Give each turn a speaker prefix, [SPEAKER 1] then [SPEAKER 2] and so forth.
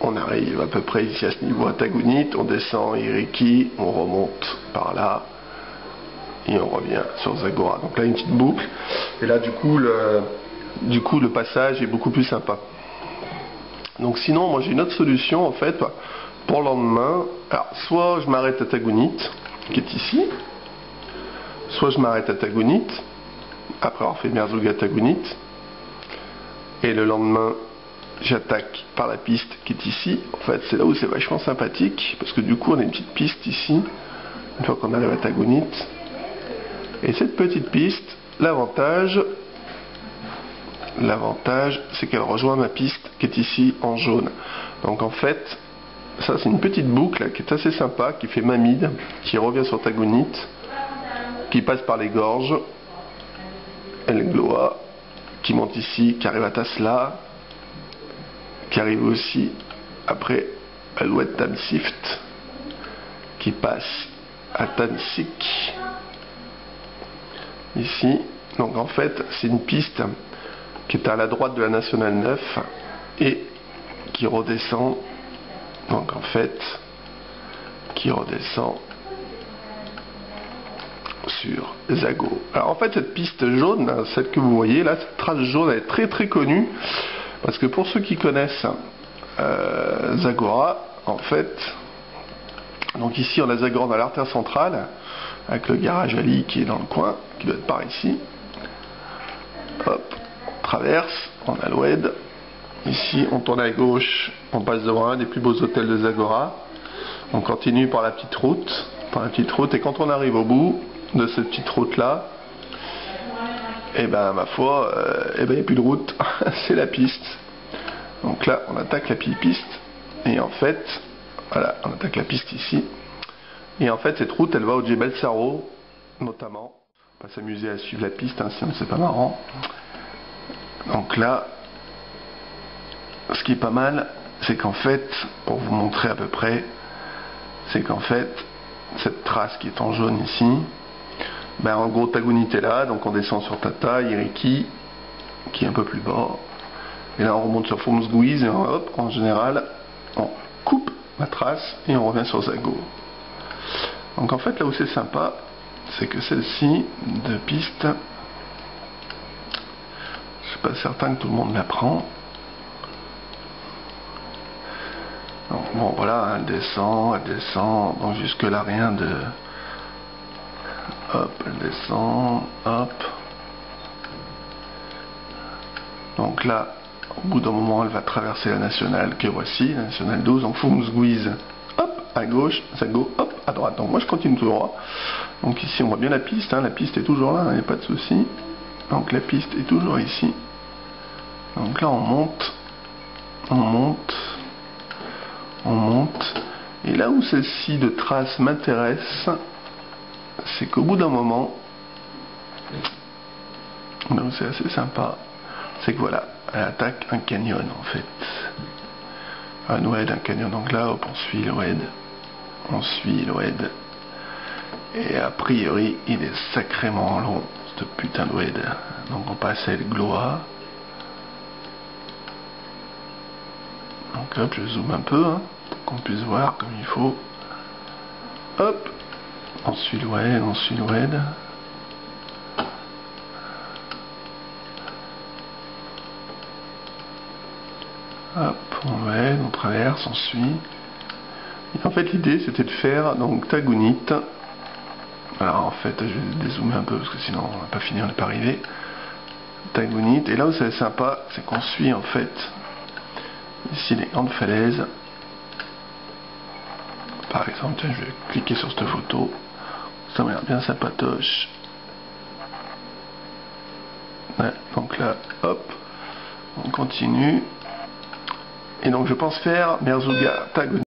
[SPEAKER 1] On arrive à peu près ici à ce niveau à Tagounit, on descend Iriki, on remonte par là, et on revient sur Zagora. Donc là une petite boucle, et là du coup le passage est beaucoup plus sympa. Donc sinon, moi j'ai une autre solution en fait, pour le lendemain. Alors soit je m'arrête à Tagounit, qui est ici, soit je m'arrête à Tagounit, après avoir fait Merzouga Tagounit, et le lendemain j'attaque par la piste qui est ici. En fait c'est là où c'est vachement sympathique, parce que du coup on a une petite piste ici, une fois qu'on arrive à Tagounit. Et cette petite piste, l'avantage c'est qu'elle rejoint ma piste qui est ici en jaune. Donc en fait, ça c'est une petite boucle qui est assez sympa, qui fait Mamide, qui revient sur Tagounit, qui passe par les gorges, El Gloa, qui monte ici, qui arrive à Tasla, qui arrive aussi après à l'ouest Tamsift, qui passe à Tansik, ici. Donc en fait c'est une piste qui est à la droite de la Nationale 9 et qui redescend, donc en fait qui redescend sur Zago. Alors en fait cette piste jaune, celle que vous voyez là, cette trace jaune, elle est très très connue, parce que pour ceux qui connaissent Zagora, en fait, donc ici on a Zagora dans l'artère centrale, avec le garage Ali qui est dans le coin, qui doit être par ici. Hop, on traverse, on a l'Oued. Ici on tourne à gauche, on passe devant un des plus beaux hôtels de Zagora. On continue par la petite route, et quand on arrive au bout de cette petite route là, et ben ma foi, il n'y a plus de route, c'est la piste. Donc là on attaque la piste, et en fait, voilà, on attaque la piste ici, et en fait cette route elle va au Djebel Saro notamment. On va s'amuser à suivre la piste, sinon c'est pas marrant. Donc là, ce qui est pas mal, c'est qu'en fait, pour vous montrer à peu près, c'est qu'en fait, cette trace qui est en jaune ici, ben en gros Tagounit est là, donc on descend sur Tata, Iriki, qui est un peu plus bas, et là on remonte sur Fomsgouiz, et hop, en général, on coupe la trace, et on revient sur Zago. Donc en fait, là où c'est sympa, c'est que celle-ci, de piste, je suis pas certain que tout le monde la prend. Donc bon voilà, elle descend, donc jusque là rien de... Hop, elle descend, hop. Donc là, au bout d'un moment, elle va traverser la nationale que voici, la nationale 12, donc Fomsgouiz, hop, à gauche, Zago, hop, à droite. Donc moi je continue tout droit. Donc ici on voit bien la piste est toujours là, il n'y a pas de souci. Donc la piste est toujours ici. Donc là on monte, et là où celle-ci de trace m'intéresse, c'est qu'au bout d'un moment, là où c'est assez sympa, c'est que voilà, elle attaque un canyon en fait. Un oued, un canyon. Donc là hop, on suit l'oued. Et a priori, il est sacrément long, ce putain d'oued. Donc on passe à El Gloa. Donc hop, je zoome un peu, pour qu'on puisse voir comme il faut. Hop, on suit l'oued. Hop, on traverse, on suit. Et en fait l'idée c'était de faire donc Tagounit. Alors en fait je vais dézoomer un peu parce que sinon on va pas finir, on n'est pas arrivé. Tagounit, et là où c'est sympa, c'est qu'on suit en fait ici les grandes falaises. Par exemple, tiens, je vais cliquer sur cette photo, ça m'a l'air bien sympatoche. Ouais, donc là, hop, on continue. Et donc je pense faire Merzouga Tagounit.